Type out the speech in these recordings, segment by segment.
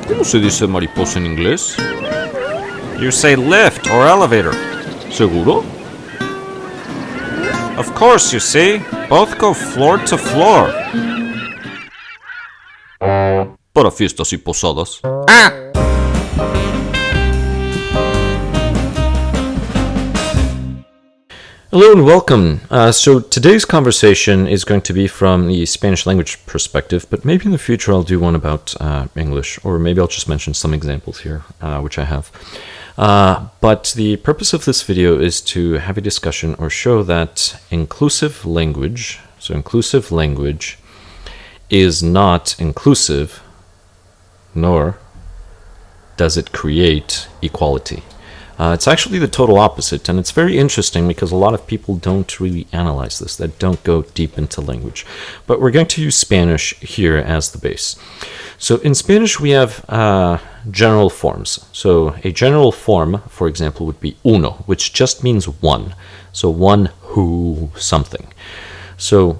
¿Cómo se dice mariposa en inglés? You say lift or elevator. ¿Seguro? Of course, you see. Both go floor to floor. Para fiestas y posadas. Hello and welcome. So today's conversation is going to be from the Spanish language perspective, but maybe in the future I'll do one about English, or maybe I'll just mention some examples here, which I have. But the purpose of this video is to have a discussion or show that inclusive language, so inclusive language is not inclusive, nor does it create equality. It's actually the total opposite, and it's very interesting because a lot of people don't really analyze this, that don't go deep into language. But we're going to use Spanish here as the base. So in Spanish we have general forms. So a general form, for example, would be uno, which just means one. So one who something. So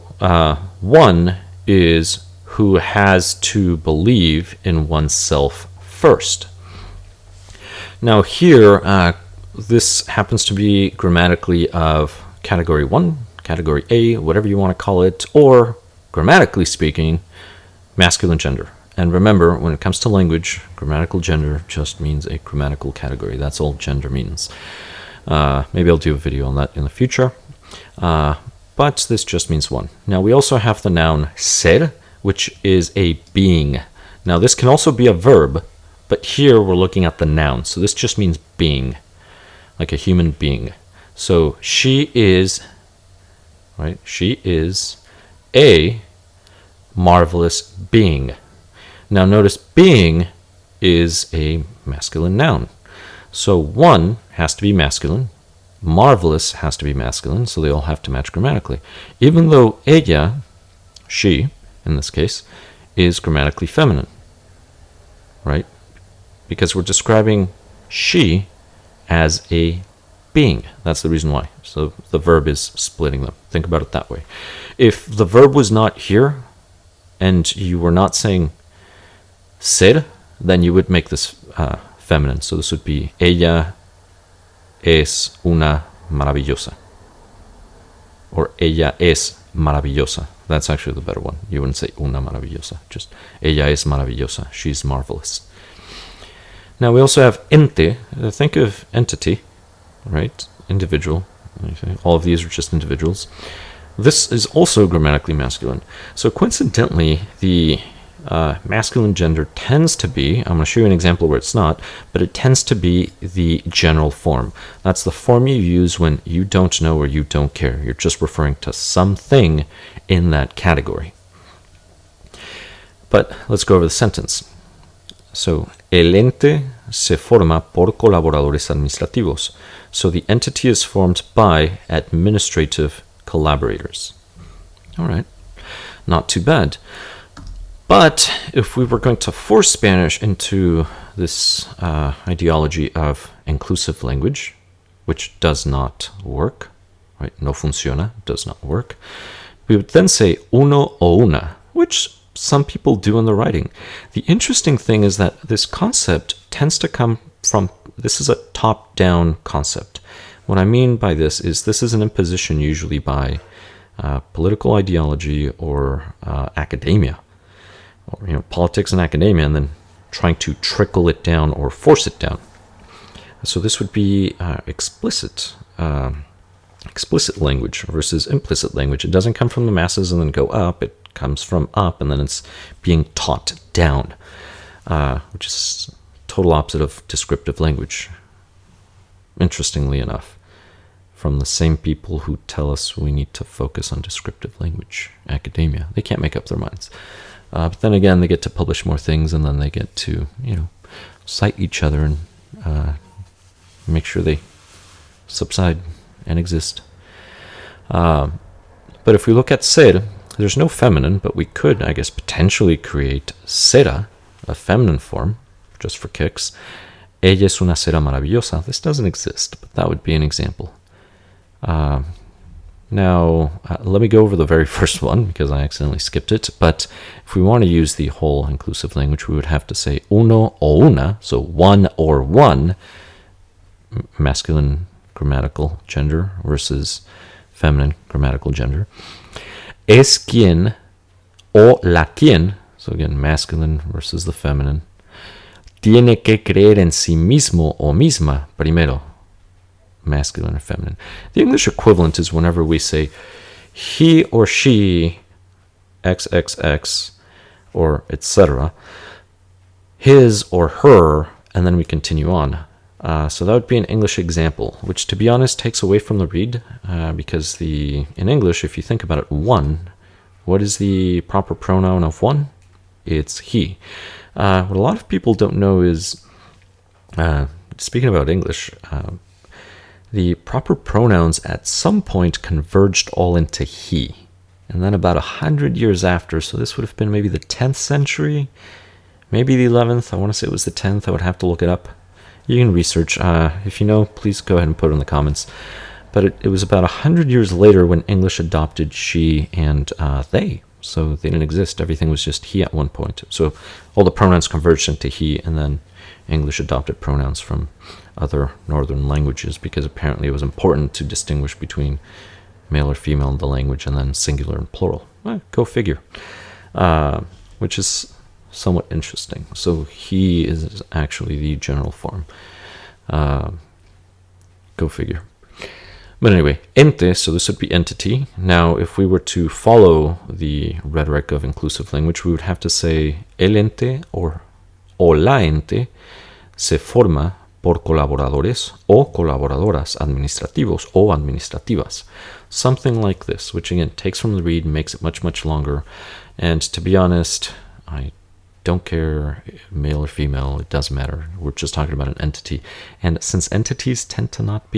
one is who has to believe in oneself first. Now here, this happens to be grammatically of category 1, category A, whatever you want to call it, or grammatically speaking, masculine gender. And remember, when it comes to language, grammatical gender just means a grammatical category. That's all gender means. Maybe I'll do a video on that in the future. But this just means one. Now we also have the noun ser, which is a being. Now this can also be a verb, but here we're looking at the noun, so this just means being, like a human being. So she is, right? She is a marvelous being. Now notice being is a masculine noun. So one has to be masculine, marvelous has to be masculine, so they all have to match grammatically. Even though ella, she, in this case, is grammatically feminine, right? Because we're describing she as a being. That's the reason why. So the verb is splitting them. Think about it that way. If the verb was not here and you were not saying ser, then you would make this feminine. So this would be ella es una maravillosa. Or ella es maravillosa. That's actually the better one. You wouldn't say una maravillosa. Just ella es maravillosa. She's marvelous. Now we also have ente. Think of entity, right? Individual. All of these are just individuals. This is also grammatically masculine. So coincidentally, the masculine gender tends to be, I'm going to show you an example where it's not, but it tends to be the general form. That's the form you use when you don't know or you don't care. You're just referring to something in that category. But let's go over the sentence. So, el ente se forma por colaboradores administrativos. So the entity is formed by administrative collaborators. All right, not too bad. But if we were going to force Spanish into this ideology of inclusive language, which does not work, right? No funciona, does not work. We would then say uno o una, which some people do in the writing. The interesting thing is that this concept tends to come from, this is a top-down concept. What I mean by this is an imposition usually by political ideology or academia, or politics and academia, and then trying to trickle it down or force it down. So this would be explicit language versus implicit language. It doesn't come from the masses and then go up. It comes from up and then it's being taught down, which is total opposite of descriptive language, interestingly enough, from the same people who tell us we need to focus on descriptive language, academia. They can't make up their minds. But then again, they get to publish more things and then they get to, cite each other and make sure they subside and exist. But if we look at ser, there's no feminine, but we could, I guess, potentially create cera, a feminine form, just for kicks. Ella es una cera maravillosa. This doesn't exist, but that would be an example. Now, let me go over the very first one because I accidentally skipped it. But if we want to use the whole inclusive language, we would have to say uno o una, so one or one, masculine grammatical gender versus feminine grammatical gender. Es quien o la quien, so again, masculine versus the feminine, tiene que creer en sí mismo o misma primero, masculine or feminine. The English equivalent is whenever we say he or she, XXX, or etc., his or her, and then we continue on. So that would be an English example, which to be honest takes away from the read, because in English, if you think about it, one, what is the proper pronoun of one? It's he. What a lot of people don't know is, speaking about English, the proper pronouns at some point converged all into he. And then about 100 years after, so this would have been maybe the 10th century, maybe the 11th, I want to say it was the 10th, I would have to look it up. You can research. If you know, please go ahead and put it in the comments. But it was about 100 years later when English adopted she and they. So they didn't exist. Everything was just he at one point. So all the pronouns converged into he, and then English adopted pronouns from other northern languages because apparently it was important to distinguish between male or female in the language and then singular and plural. Well, go figure. Which is somewhat interesting. So he is actually the general form. Go figure. But anyway, ente, so this would be entity. Now, if we were to follow the rhetoric of inclusive language, we would have to say el ente o la ente se forma por colaboradores o colaboradoras administrativos o administrativas. Something like this, which again takes from the read, makes it much, much longer. And to be honest, I don't care male or female, it doesn't matter. We're just talking about an entity. And since entities tend to not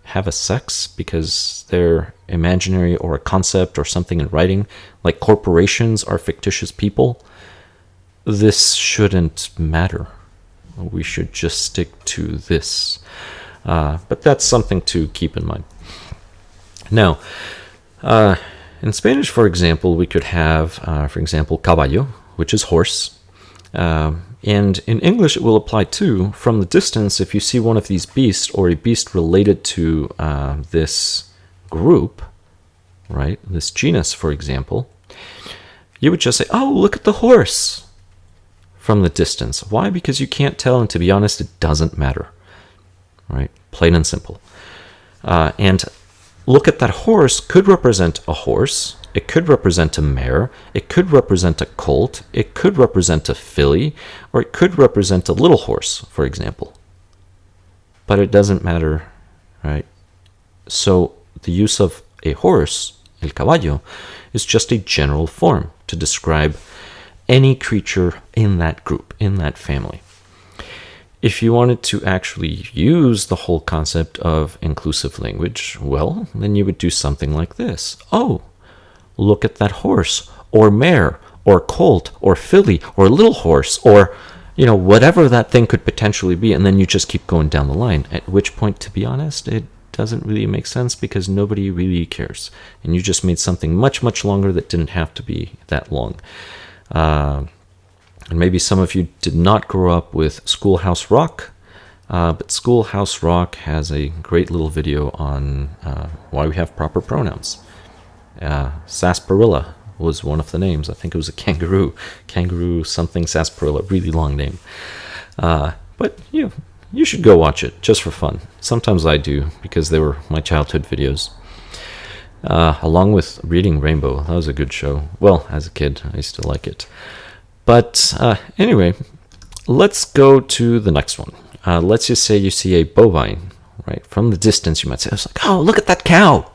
have a sex because they're imaginary or a concept or something in writing, like corporations are fictitious people, this shouldn't matter. We should just stick to this. But that's something to keep in mind. Now, in Spanish, for example, we could have, for example, caballo, which is horse. And in English, it will apply too. From the distance, if you see one of these beasts or a beast related to this group, right, this genus, for example, you would just say, oh, look at the horse from the distance. Why? Because you can't tell, and to be honest, it doesn't matter, right? Plain and simple. And look at that horse could represent a horse. It could represent a mare, it could represent a colt, it could represent a filly, or it could represent a little horse, for example. But it doesn't matter, right? So the use of a horse, el caballo, is just a general form to describe any creature in that group, in that family. If you wanted to actually use the whole concept of inclusive language, well, then you would do something like this. Oh, look at that horse, or mare, or colt, or filly, or little horse, or, whatever that thing could potentially be, and then you just keep going down the line. At which point, to be honest, it doesn't really make sense because nobody really cares. And you just made something much, much longer that didn't have to be that long. And maybe some of you did not grow up with Schoolhouse Rock, but Schoolhouse Rock has a great little video on why we have proper pronouns. Sarsaparilla was one of the names. I think it was a kangaroo. Kangaroo something sarsaparilla, really long name. But you should go watch it just for fun. Sometimes I do because they were my childhood videos. Along with Reading Rainbow. That was a good show. Well, as a kid, I used to like it. But anyway, let's go to the next one. Let's just say you see a bovine, right? From the distance, you might say, it's like, oh, look at that cow.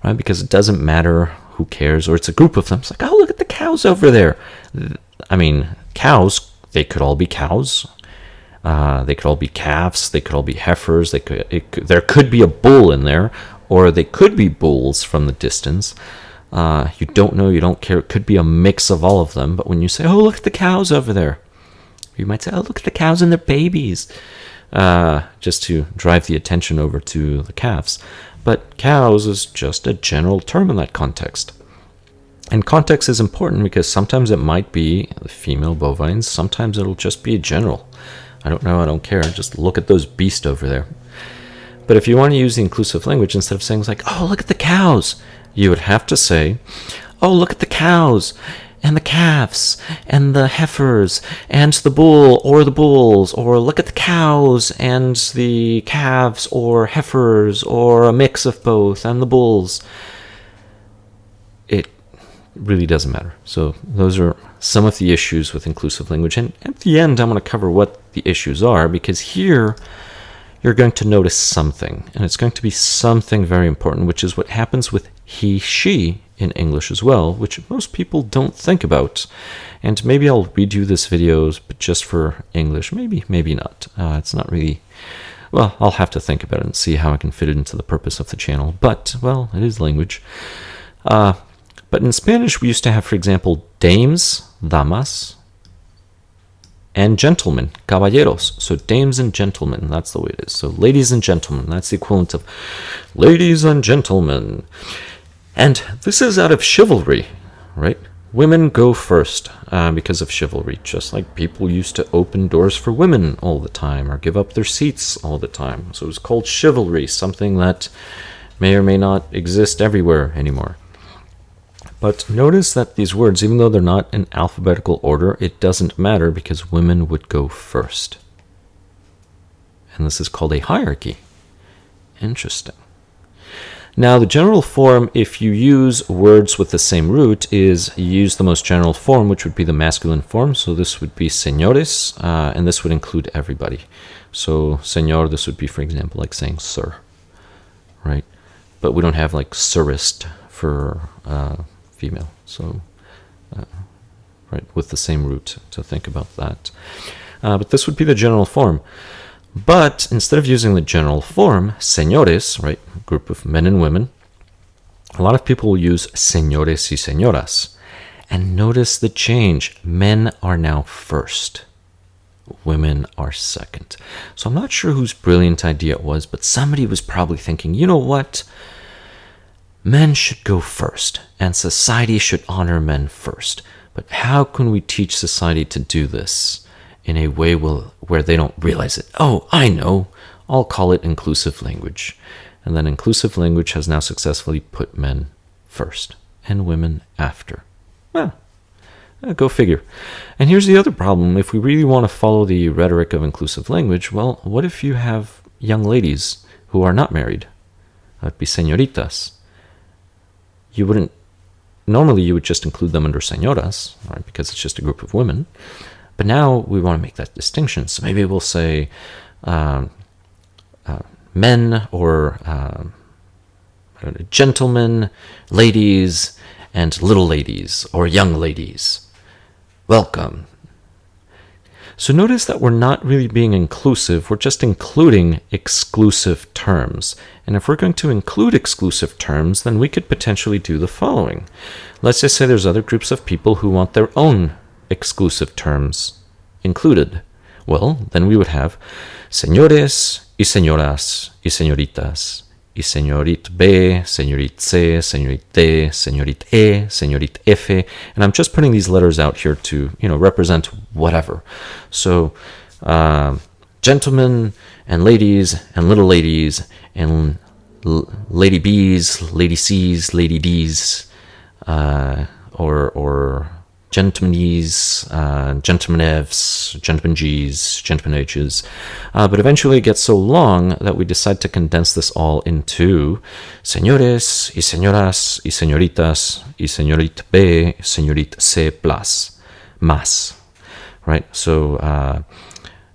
Right? Because it doesn't matter, who cares, or it's a group of them. It's like, oh, look at the cows over there. I mean, cows, they could all be cows. They could all be calves. They could all be heifers. There could be a bull in there, or they could be bulls from the distance. You don't know, you don't care. It could be a mix of all of them. But when you say, oh, look at the cows over there, you might say, oh, look at the cows and their babies, just to drive the attention over to the calves. but cows is just a general term in that context. And context is important because sometimes it might be the female bovines, sometimes it'll just be a general. I don't know, I don't care, just look at those beasts over there. But if you want to use the inclusive language, instead of saying like, oh, look at the cows, you would have to say, oh, look at the cows, and the calves, and the heifers, and the bull, or the bulls, or look at the cows, and the calves, or heifers, or a mix of both, and the bulls. It really doesn't matter. So those are some of the issues with inclusive language. And at the end, I'm going to cover what the issues are, because here you're going to notice something, and it's going to be something very important, which is what happens with he, she in English as well, which most people don't think about. And maybe I'll redo this video, but just for English. Maybe not. It's not really... Well, I'll have to think about it and see how I can fit it into the purpose of the channel. But, well, it is language. But in Spanish, we used to have, for example, dames, damas, and gentlemen, caballeros. So dames and gentlemen, that's the way it is. So ladies and gentlemen, that's the equivalent of ladies and gentlemen. And this is out of chivalry, right? Women go first because of chivalry, just like people used to open doors for women all the time or give up their seats all the time. So it was called chivalry, something that may or may not exist everywhere anymore. But notice that these words, even though they're not in alphabetical order, it doesn't matter because women would go first. And this is called a hierarchy. Interesting. Now, the general form, if you use words with the same root, is you use the most general form, which would be the masculine form. So this would be señores, and this would include everybody. So señor, this would be, for example, like saying sir, right? But we don't have like sirist for female. So, right, with the same root, to think about that. But this would be the general form. But instead of using the general form, señores, right, group of men and women, a lot of people will use señores y señoras. And notice the change. Men are now first. Women are second. So I'm not sure whose brilliant idea it was, but somebody was probably thinking, you know what? Men should go first, and society should honor men first. But how can we teach society to do this in a way where they don't realize it? Oh, I know. I'll call it inclusive language. And then inclusive language has now successfully put men first and women after. Well, go figure. And here's the other problem. If we really want to follow the rhetoric of inclusive language, well, what if you have young ladies who are not married? That would be señoritas. Normally you would just include them under señoras, right, because it's just a group of women. But now we want to make that distinction. So maybe we'll say men or gentlemen, ladies, and little ladies or young ladies. Welcome. So notice that we're not really being inclusive. We're just including exclusive terms. And if we're going to include exclusive terms, then we could potentially do the following. Let's just say there's other groups of people who want their own exclusive terms included. Well, then we would have señores y señoras y señoritas y señorit B, señorit C, señorit D, señorit E, señorit F. And I'm just putting these letters out here to, represent whatever. So, gentlemen and ladies and little ladies and lady B's, lady C's, lady D's, or gentlemanese, gentleman F's, gentleman G's, gentleman H's. But eventually it gets so long that we decide to condense this all into señores y señoras y señoritas y señorit B, señorit C plus, más, right? So,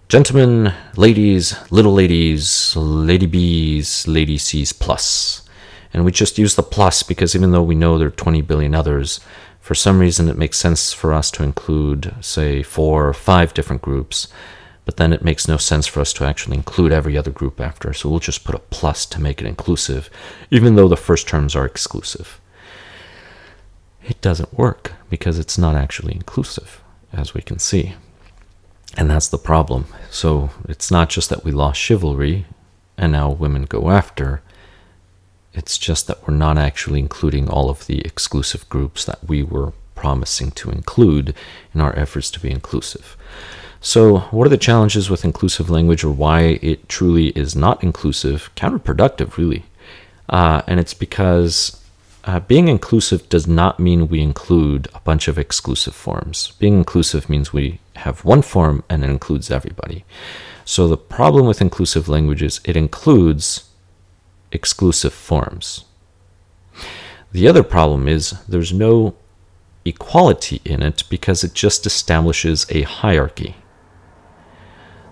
gentlemen, ladies, lady B's, lady C's plus. And we just use the plus because even though we know there are 20 billion others, for some reason it makes sense for us to include, say, 4 or 5 different groups, but then it makes no sense for us to actually include every other group after. So we'll just put a plus to make it inclusive, even though the first terms are exclusive. It doesn't work because it's not actually inclusive, as we can see. And that's the problem. So it's not just that we lost chivalry and now women go after. It's just that we're not actually including all of the exclusive groups that we were promising to include in our efforts to be inclusive. So what are the challenges with inclusive language, or why it truly is not inclusive? Counterproductive, really. And it's because being inclusive does not mean we include a bunch of exclusive forms. Being inclusive means we have one form and it includes everybody. So the problem with inclusive language is it includes exclusive forms. The other problem is there's no equality in it because it just establishes a hierarchy.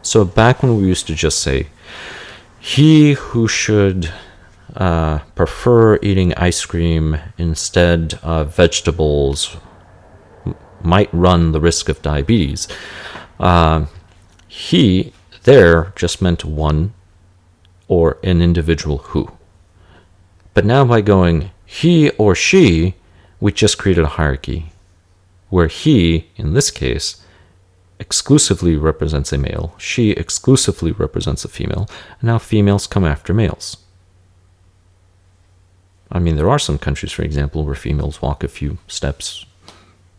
So back when we used to just say, he who should prefer eating ice cream instead of vegetables might run the risk of diabetes. He there just meant one or an individual who. But now by going he or she, we just created a hierarchy where he, in this case, exclusively represents a male, she exclusively represents a female, and now females come after males. I mean, there are some countries, for example, where females walk a few steps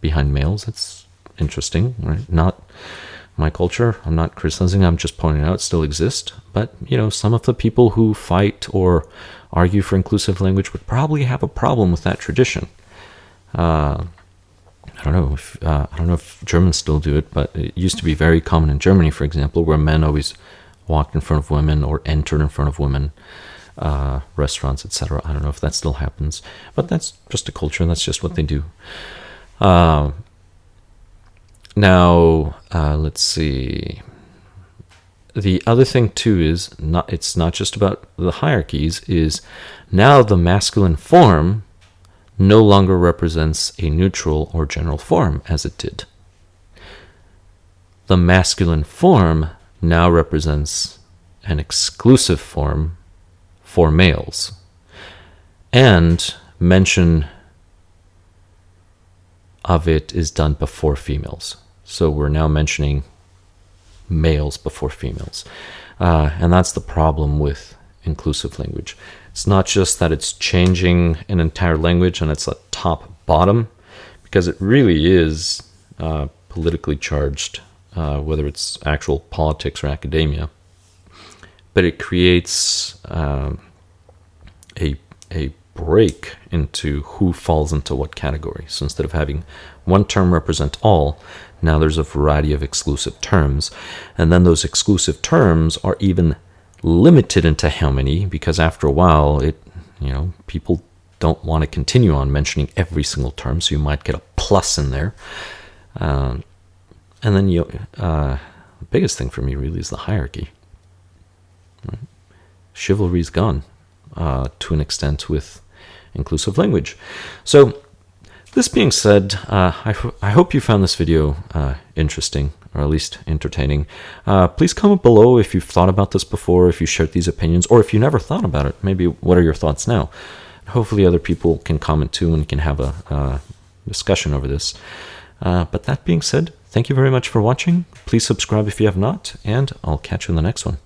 behind males. That's interesting, right? Not my culture. I'm not criticizing. I'm just pointing out it still exists. But, you know, some of the people who fight or argue for inclusive language would probably have a problem with that tradition. I don't know if Germans still do it, but it used to be very common in Germany, for example, where men always walked in front of women or entered in front of women. Restaurants, etc. I don't know if that still happens, but that's just a culture. That's just what they do. Now, let's see. The other thing too is it's not just about the hierarchies. Is now the masculine form no longer represents a neutral or general form as it did. The masculine form now represents an exclusive form for males, and mention of it is done before females. So we're now mentioning males before females. And that's the problem with inclusive language. It's not just that it's changing an entire language and it's a top-bottom, because it really is politically charged, whether it's actual politics or academia. But it creates a break into who falls into what category. So instead of having one term represent all, now there's a variety of exclusive terms. And then those exclusive terms are even limited into how many, because after a while, people don't want to continue on mentioning every single term, so you might get a plus in there. And then the biggest thing for me really is the hierarchy. Right? Chivalry's gone to an extent with inclusive language. So this being said, I hope you found this video interesting, or at least entertaining. Please comment below if you've thought about this before, if you shared these opinions, or if you never thought about it. Maybe what are your thoughts now? Hopefully other people can comment too and can have a discussion over this. But that being said, thank you very much for watching. Please subscribe if you have not, and I'll catch you in the next one.